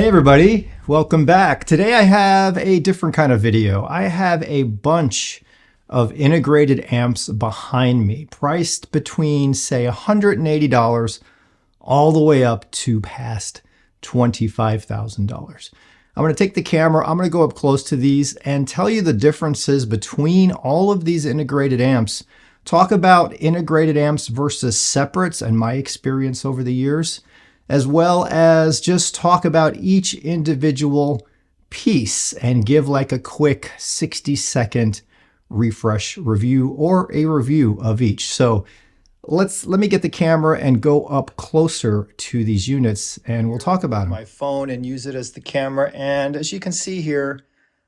Hey everybody, welcome back. Today I have a different kind of video. I have a bunch of integrated amps behind me, priced between say $180 all the way up to past $25,000. I'm going to take the camera, I'm going to go up close to these and tell you the differences between all of these integrated amps. Talk about integrated amps versus separates and my experience over the years, as well as just talk about each individual piece and give like a quick 60-second refresh review or a review of each. So let me get the camera and go up closer to these units and we'll talk about them. My phone and use it as the camera. And as you can see here,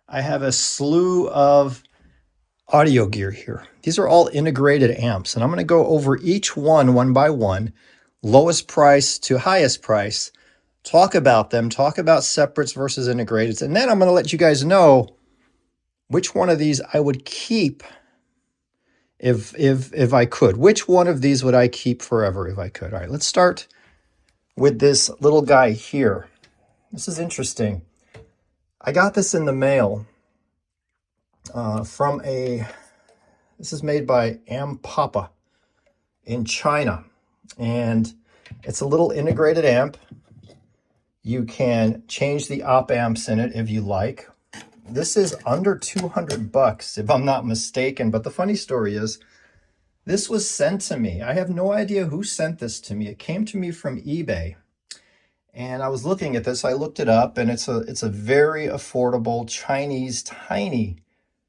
I have a slew of audio gear here. These are all integrated amps and I'm going to go over each one by one, lowest price to highest price, talk about them, talk about separates versus integrateds, and then I'm going to let you guys know which one of these I would keep if I could. Which one of these would I keep forever if I could? All right, let's start with this little guy here. This is interesting. I got this in the mail this is made by Ampapa in China. And it's a little integrated amp. You can change the op amps in it if you like. This is under 200 bucks, if I'm not mistaken. But the funny story is, this was sent to me. I have no idea who sent this to me. It came to me from eBay. And I was looking at this, I looked it up, and it's a very affordable Chinese tiny,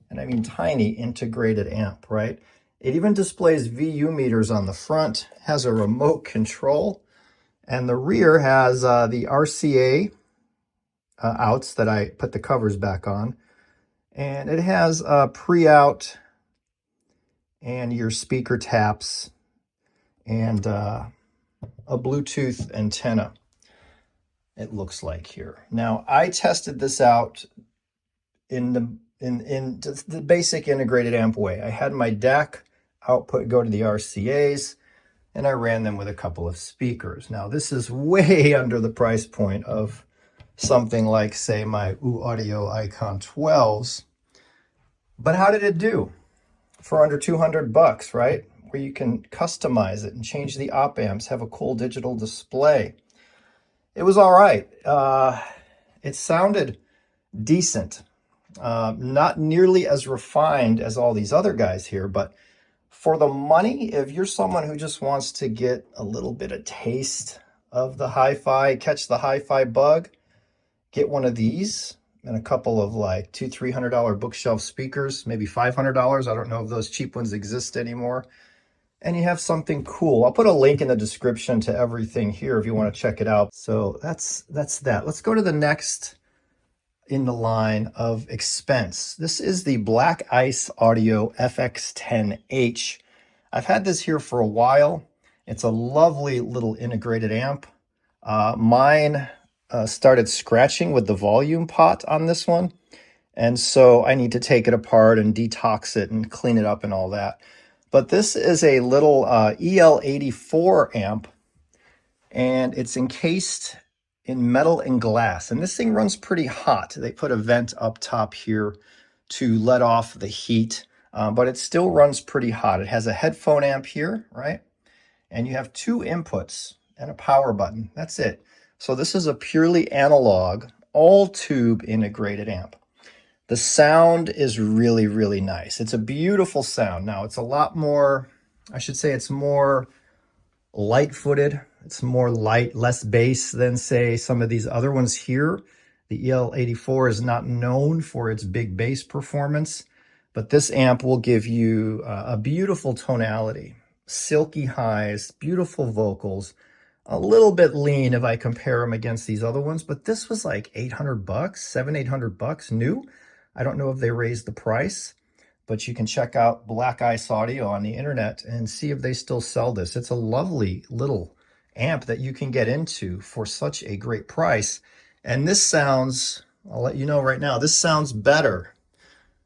and I mean tiny, integrated amp, right? It even displays VU meters on the front, has a remote control, and the rear has the RCA outs that I put the covers back on. And it has a pre-out and your speaker taps and a Bluetooth antenna, it looks like here. Now, I tested this out in the basic integrated amp way. I had my DAC output go to the RCAs, and I ran them with a couple of speakers. Now, this is way under the price point of something like, say, my Audio Icon 12s. But how did it do? For under 200 bucks, right? Where you can customize it and change the op amps, have a cool digital display. It was all right. It sounded decent. Not nearly as refined as all these other guys here, but for the money, if you're someone who just wants to get a little bit of taste of the hi-fi, catch the hi-fi bug, get one of these and a couple of like $200-300 bookshelf speakers, maybe $500. I don't know if those cheap ones exist anymore. And you have something cool. I'll put a link in the description to everything here if you want to check it out. So that's that. Let's go to the next in the line of expense. This is the Black Ice Audio FX10H. I've had this here for a while. It's a lovely little integrated amp. Mine started scratching with the volume pot on this one. And so I need to take it apart and detox it and clean it up and all that. But this is a little EL84 amp, and it's encased in metal and glass, and this thing runs pretty hot. They put a vent up top here to let off the heat, but it still runs pretty hot. It has a headphone amp here, right? And you have two inputs and a power button. That's it. So this is a purely analog, all tube integrated amp. The sound is really, really nice. It's a beautiful sound. Now, it's a lot more, I should say it's more light-footed. It's more light, less bass than, say, some of these other ones here. The EL84 is not known for its big bass performance, but this amp will give you a beautiful tonality, silky highs, beautiful vocals, a little bit lean if I compare them against these other ones, but this was like 800 bucks, 700-800 bucks new. I don't know if they raised the price, but you can check out Black Ice Audio on the internet and see if they still sell this. It's a lovely little amp that you can get into for such a great price. And this sounds, I'll let you know right now, this sounds better,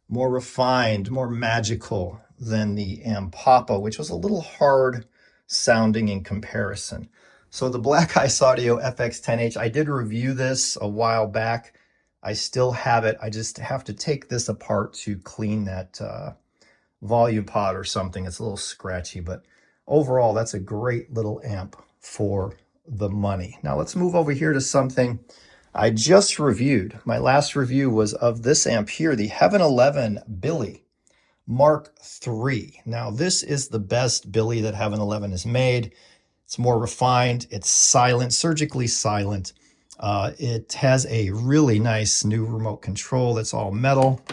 more refined, more magical than the Ampapa, which was a little hard sounding in comparison. So the Black Ice Audio FX10H, I did review this a while back. I still have it. I just have to take this apart to clean that volume pot or something. It's a little scratchy, but overall, that's a great little amp for the money. Now let's move over here to something I just reviewed. My last review was of this amp here, the Heaven 11 Billie Mark III. Now this is the best Billie that Heaven 11 has made. It's more refined, it's silent, surgically silent. It has a really nice new remote control that's all metal.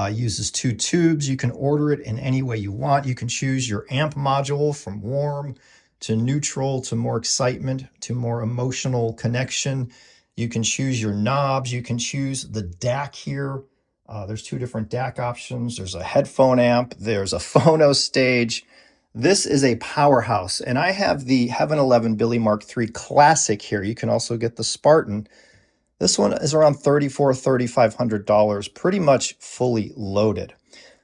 Uses 2 tubes. You can order it in any way you want. You can choose your amp module from warm to neutral to more excitement to more emotional connection. You can choose your knobs. You can choose the DAC here. There's 2 different DAC options. There's a headphone amp. There's a phono stage. This is a powerhouse, and I have the Heaven 11 Billie Mark III Classic here. You can also get the Spartan. This one is around $3,400, $3,500, pretty much fully loaded.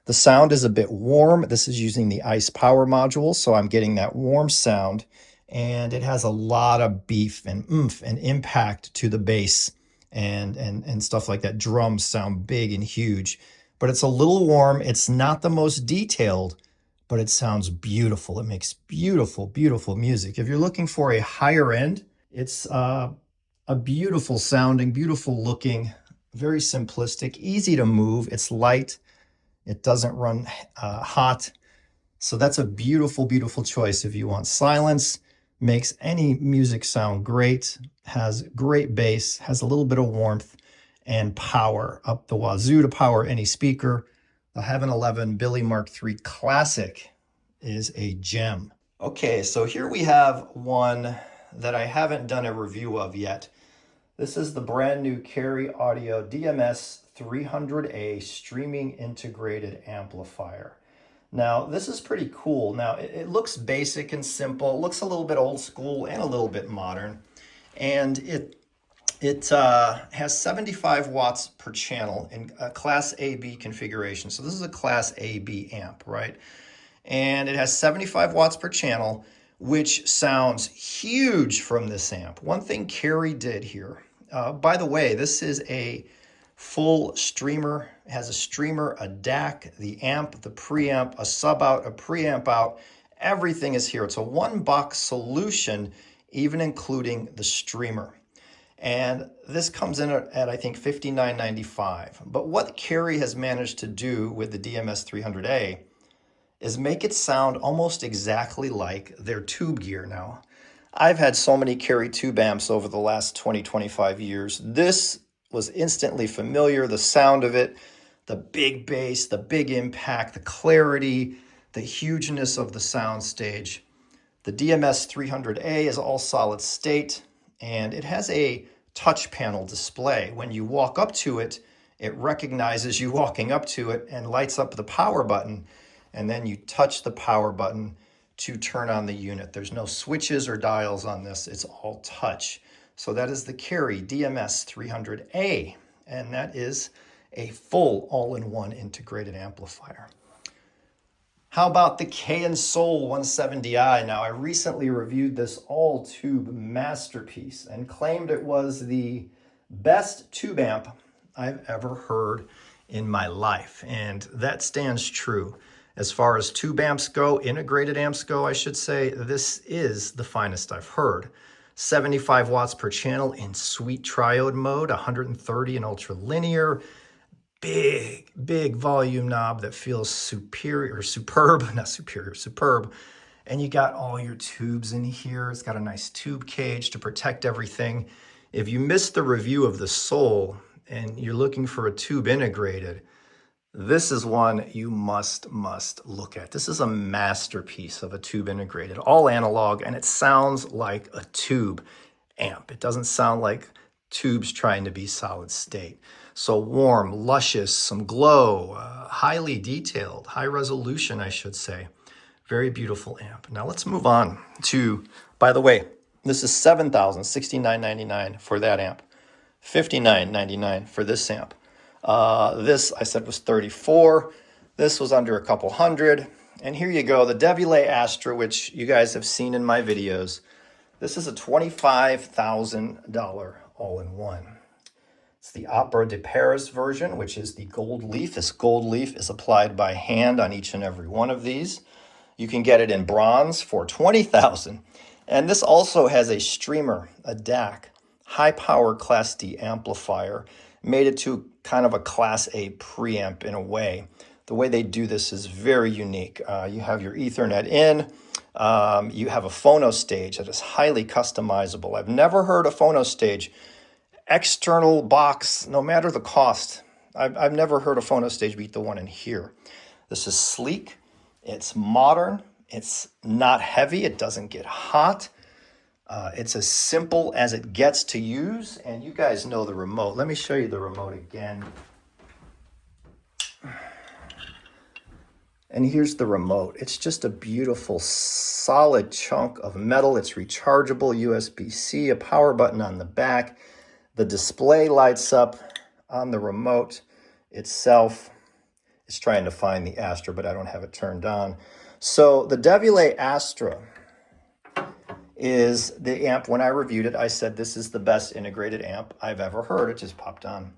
The sound is a bit warm. This is using the ICE power module, so I'm getting that warm sound, and it has a lot of beef and oomph and impact to the bass and stuff like that. Drums sound big and huge, but it's a little warm. It's not the most detailed, but it sounds beautiful. It makes beautiful, beautiful music. If you're looking for a higher end, it's a beautiful sounding, beautiful looking, very simplistic, easy to move. It's light. It doesn't run hot. So that's a beautiful, beautiful choice if you want silence, makes any music sound great, has great bass, has a little bit of warmth and power up the wazoo to power any speaker. The Heaven 11 Billie Mark III Classic is a gem. Okay, so here we have one that I haven't done a review of yet. This is the brand new Cary Audio DMS 300A streaming integrated amplifier. Now, this is pretty cool. Now, it looks basic and simple. It looks a little bit old school and a little bit modern. And it has 75 watts per channel in a Class AB configuration. So this is a Class AB amp, right? And it has 75 watts per channel, which sounds huge from this amp. One thing Cary did here, by the way, this is a full streamer. It has a streamer, a DAC, the amp, the preamp, a sub out, a preamp out. Everything is here. It's a one-box solution, even including the streamer. And this comes in at I think $59.95. But what Cary has managed to do with the DMS 300A is make it sound almost exactly like their tube gear now. I've had so many Cary tube amps over the last 20, 25 years. This was instantly familiar, the sound of it, the big bass, the big impact, the clarity, the hugeness of the sound stage. The DMS 300A is all solid state, and it has a touch panel display. When you walk up to it, it recognizes you walking up to it and lights up the power button, and then you touch the power button to turn on the unit. There's no switches or dials on this. It's all touch. So that is the Cary DMS 300A, and that is a full all-in-one integrated amplifier. How about the Cayin Soul 170i? Now, I recently reviewed this all-tube masterpiece and claimed it was the best tube amp I've ever heard in my life, and that stands true. As far as tube amps go, integrated amps go, I should say, this is the finest I've heard. 75 watts per channel in sweet triode mode, 130 in ultra linear, big volume knob that feels superior, superb, not superior, superb. And you got all your tubes in here. It's got a nice tube cage to protect everything. If you missed the review of the Soul and you're looking for a tube integrated, this is one you must look at. This is a masterpiece of a tube integrated, all analog, and it sounds like a tube amp. It doesn't sound like tubes trying to be solid state. So warm, luscious, some glow, highly detailed, high resolution, I should say. Very beautiful amp. Now let's move on to, by the way, this is $7,069.99 for that amp, $59.99 for this amp. This I said was 34. This was under a couple hundred. And here you go, the Devialet Astra, which you guys have seen in my videos. This is a $25,000 all-in-one. It's the Opera de Paris version, which is the gold leaf. This gold leaf is applied by hand on each and every one of these. You can get it in bronze for $20,000. And this also has a streamer, a DAC, high power Class D amplifier, made it to kind of a Class A preamp in a way. The way they do this is very unique. You have your Ethernet in, you have a phono stage that is highly customizable. I've never heard a phono stage external box, no matter the cost. I've never heard a phono stage beat the one in here. This is sleek, it's modern, it's not heavy, it doesn't get hot. It's as simple as it gets to use, and you guys know the remote. Let me show you the remote again. And here's the remote. It's just a beautiful, solid chunk of metal. It's rechargeable, USB-C, a power button on the back. The display lights up on the remote itself. It's trying to find the Astra, but I don't have it turned on. So the Devialet Astra is the amp. When I reviewed it, I said this is the best integrated amp I've ever heard. It just popped on.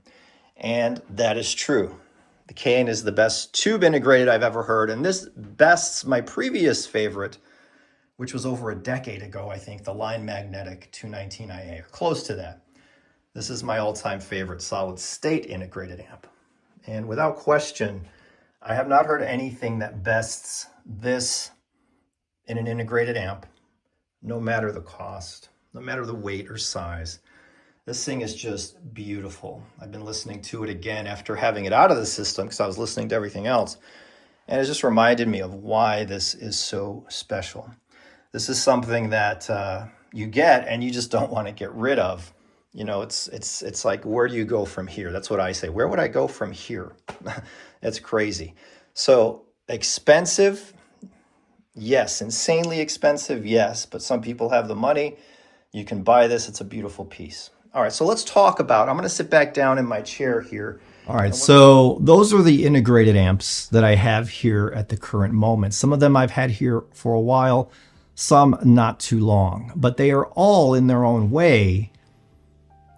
And that is true. The Cayin is the best tube integrated I've ever heard. And this bests my previous favorite, which was over a decade ago, I think, the Line Magnetic 219IA, or close to that. This is my all-time favorite solid state integrated amp. And without question, I have not heard anything that bests this in an integrated amp, no matter the cost, no matter the weight or size. This thing is just beautiful. I've been listening to it again after having it out of the system because I was listening to everything else. And it just reminded me of why this is so special. This is something that you get and you just don't want to get rid of. You know, it's like, where do you go from here? That's what I say. Where would I go from here? It's crazy. So expensive, yes. Insanely expensive, yes. But some people have the money. You can buy this. It's a beautiful piece. All right, so let's talk about, I'm going to sit back down in my chair here. All right, so those are the integrated amps that I have here at the current moment. Some of them I've had here for a while, some not too long, but they are all in their own way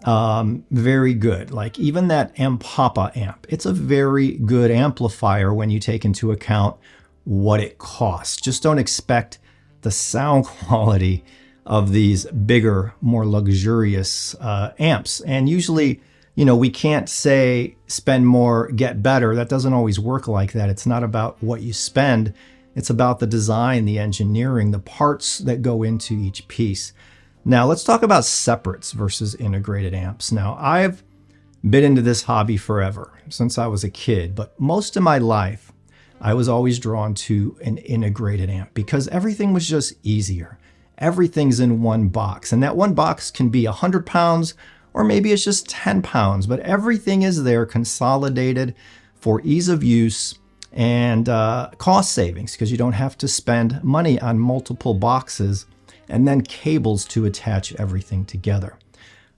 very good. Like even that Ampapa amp, it's a very good amplifier when you take into account what it costs. Just don't expect the sound quality of these bigger, more luxurious amps. And usually, you know, we can't say spend more, get better. That doesn't always work like that. It's not about what you spend. It's about the design, the engineering, the parts that go into each piece. Now, let's talk about separates versus integrated amps. Now, I've been into this hobby forever, since I was a kid, but most of my life, I was always drawn to an integrated amp because everything was just easier. Everything's in one box, and that one box can be 100 pounds or maybe it's just 10 pounds, but everything is there consolidated for ease of use and cost savings because you don't have to spend money on multiple boxes and then cables to attach everything together.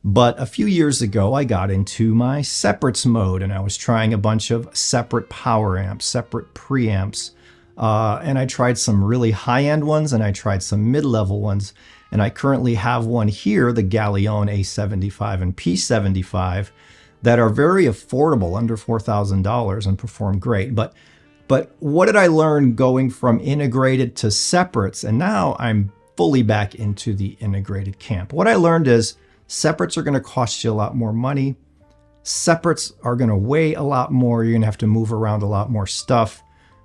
But a few years ago, I got into my separates mode and I was trying a bunch of separate power amps, separate preamps, and I tried some really high-end ones and I tried some mid-level ones. And I currently have one here, the Galleon A75 and P75, that are very affordable, under $4,000, and perform great. But what did I learn going from integrated to separates? And now I'm fully back into the integrated camp. What I learned is separates are going to cost you a lot more money. Separates are going to weigh a lot more. You're going to have to move around a lot more stuff.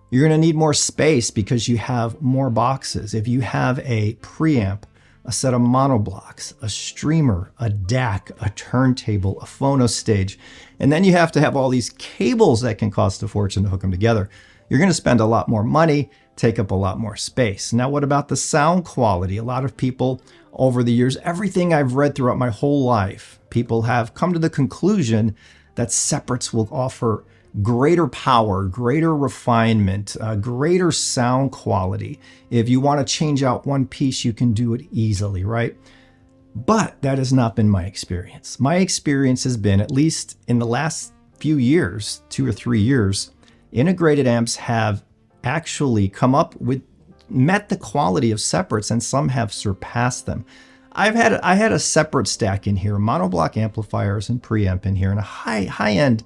You're going to need more space because you have more boxes. If you have a preamp, a set of monoblocks, a streamer, a DAC, a turntable, a phono stage, and then you have to have all these cables that can cost a fortune to hook them together, you're going to spend a lot more money, take up a lot more space. Now, what about the sound quality? A lot of people over the years, everything I've read throughout my whole life, people have come to the conclusion that separates will offer greater power, greater refinement, greater sound quality. If you want to change out one piece, you can do it easily, right? But that has not been my experience. My experience has been, at least in the last few years, 2 or 3 years, integrated amps have actually come up with, met the quality of separates, and some have surpassed them. I had a separate stack in here, monoblock amplifiers and preamp in here, and a high-end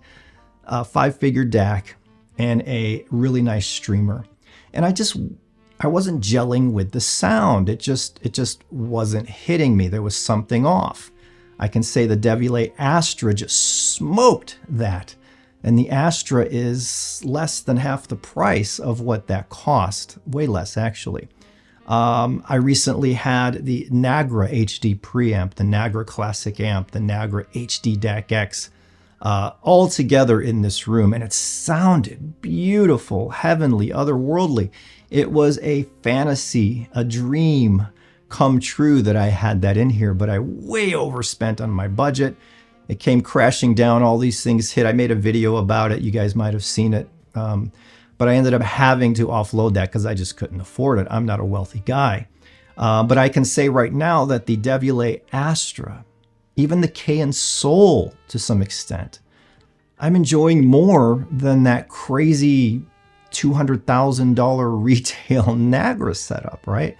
5-figure DAC and a really nice streamer. And I wasn't gelling with the sound. It just wasn't hitting me. There was something off. I can say the Devialet Astra just smoked that. And the Astra is less than half the price of what that cost. Way less, actually. I recently had the Nagra HD preamp, the Nagra Classic amp, the Nagra HD DAC X, all together in this room. And it sounded beautiful, heavenly, otherworldly. It was a fantasy, a dream come true that I had that in here, but I way overspent on my budget. It came crashing down, all these things hit. I made a video about it, you guys might have seen it, but I ended up having to offload that because I just couldn't afford it. I'm not a wealthy guy. But I can say right now that the Devialet Astra, even the Cayin Soul to some extent, I'm enjoying more than that crazy $200,000 retail Nagra setup, right?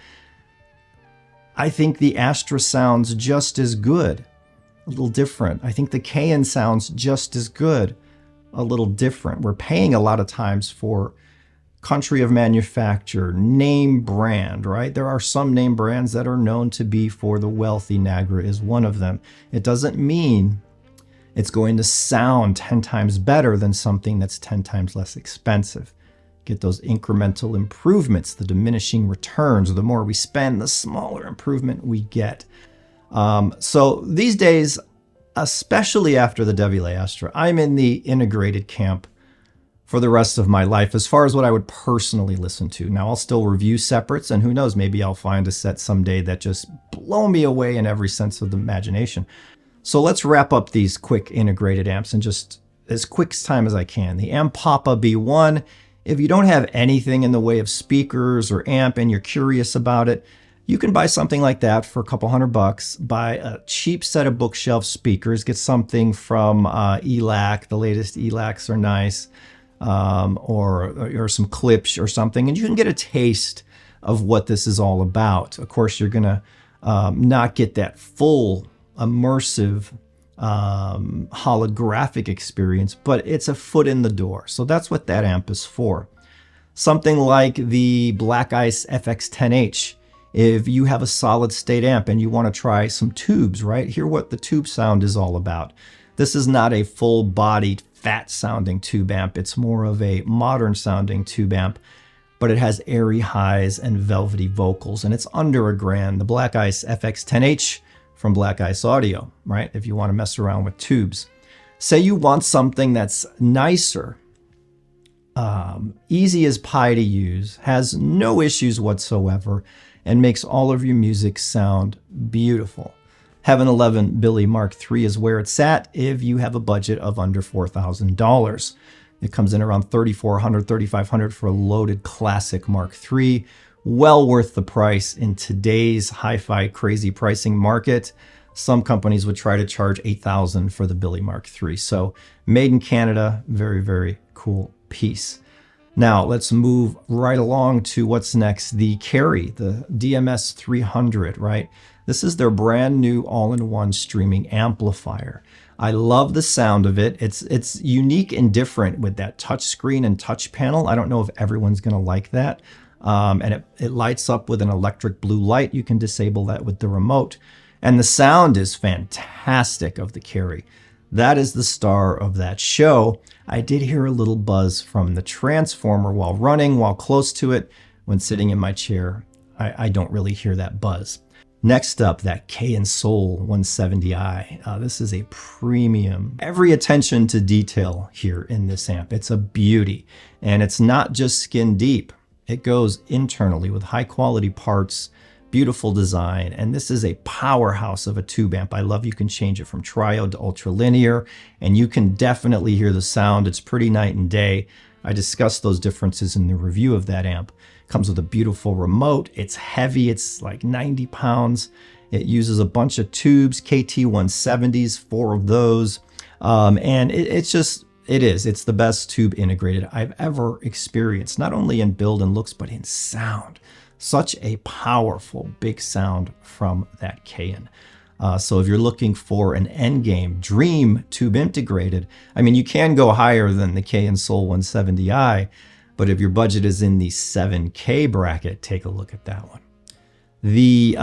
I think the Astra sounds just as good, a little different. I think the Cayin sounds just as good, a little different. We're paying a lot of times for country of manufacture, name brand, right? There are some name brands that are known to be for the wealthy. Nagra is one of them. It doesn't mean it's going to sound 10 times better than something that's 10 times less expensive. Get those incremental improvements, the diminishing returns. The more we spend, the smaller improvement we get. So these days, especially after the Devialet Astra, I'm in the integrated camp for the rest of my life as far as what I would personally listen to. Now, I'll still review separates, and who knows, maybe I'll find a set someday that just blow me away in every sense of the imagination. So let's wrap up these quick integrated amps in just as quick time as I can. The Ampapa B1. If you don't have anything in the way of speakers or amp and you're curious about it, you can buy something like that for a couple $100. Buy a cheap set of bookshelf speakers. Get something from ELAC. The latest ELACs are nice. Or some clips or something. And you can get a taste of what this is all about. Of course, you're going to not get that full immersive holographic experience, but it's a foot in the door. So that's what that amp is for. Something like the Black Ice FX10H. If you have a solid state amp and you want to try some tubes, right? Hear what the tube sound is all about. This is not a full-bodied, fat-sounding tube amp. It's more of a modern-sounding tube amp, but it has airy highs and velvety vocals, and it's under $1,000. The Black Ice FX10H from Black Ice Audio, right? If you want to mess around with tubes. Say you want something that's nicer, easy as pie to use, has no issues whatsoever, and makes all of your music sound beautiful. Heaven 11 Billie Mark III is where it's at if you have a budget of under $4,000. It comes in around $3,400, $3,500 for a loaded classic Mark III. Well worth the price in today's hi-fi crazy pricing market. Some companies would try to charge $8,000 for the Billie Mark III. So made in Canada, very, very cool piece. Now let's move right along to what's next. The Cary, the DMS 300, right? This is their brand new all-in-one streaming amplifier. I love the sound of it. It's unique and different with that touch screen and touch panel. I don't know if everyone's going to like that. And it lights up with an electric blue light. You can disable that with the remote. And the sound is fantastic of the Cary. That is the star of that show. I did hear a little buzz from the transformer while running, while close to it. When sitting in my chair, I don't really hear that buzz. Next up, that Cayin Soul 170i. This is a premium. Every attention to detail here in this amp. It's a beauty. And it's not just skin deep. It goes internally with high quality parts, beautiful design, and this is a powerhouse of a tube amp. I love you can change it from triode to ultralinear, and you can definitely hear the sound. It's pretty night and day. I discussed those differences in the review of that amp. Comes with a beautiful remote. It's heavy. It's like 90 pounds. It uses a bunch of tubes, KT170s, 4 of those. And it's the best tube integrated I've ever experienced, not only in build and looks, but in sound. Such a powerful big sound from that Cayin. So if you're looking for an end game dream tube integrated, I mean, you can go higher than the Cayin Soul 170i, but if your budget is in the 7K bracket, take a look at that one. The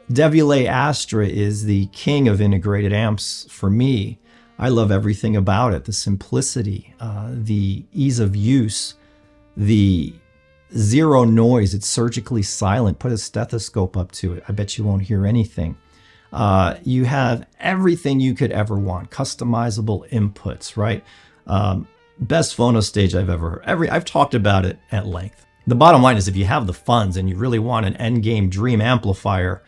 Devialet Astra is the king of integrated amps for me. I love everything about it. The simplicity, the ease of use, the zero noise. It's surgically silent. Put a stethoscope up to it. I bet you won't hear anything. You have everything you could ever want. Customizable inputs, right? Best phono stage I've ever heard. I've talked about it at length. The bottom line is if you have the funds and you really want an endgame dream amplifier,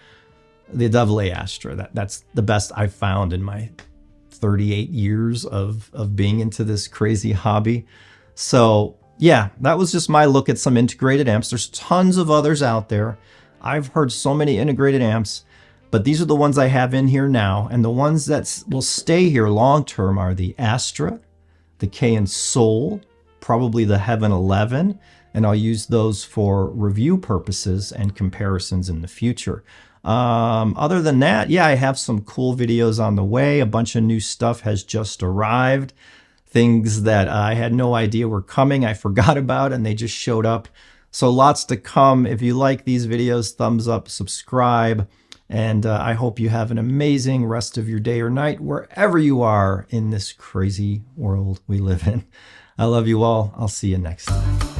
the Devialet Astra, that's the best I've found in my 38 years of being into this crazy hobby. So yeah, that was just my look at some integrated amps. There's tons of others out there. I've heard so many integrated amps, but these are the ones I have in here now. And the ones that will stay here long-term are the Astra, the Cayin Soul, probably the Heaven 11, and I'll use those for review purposes and comparisons in the future. Other than that, yeah, I have some cool videos on the way. A bunch of new stuff has just arrived. Things that I had no idea were coming, I forgot about, and they just showed up. So lots to come. If you like these videos, thumbs up, subscribe, and I hope you have an amazing rest of your day or night, wherever you are in this crazy world we live in. I love you all. I'll see you next time.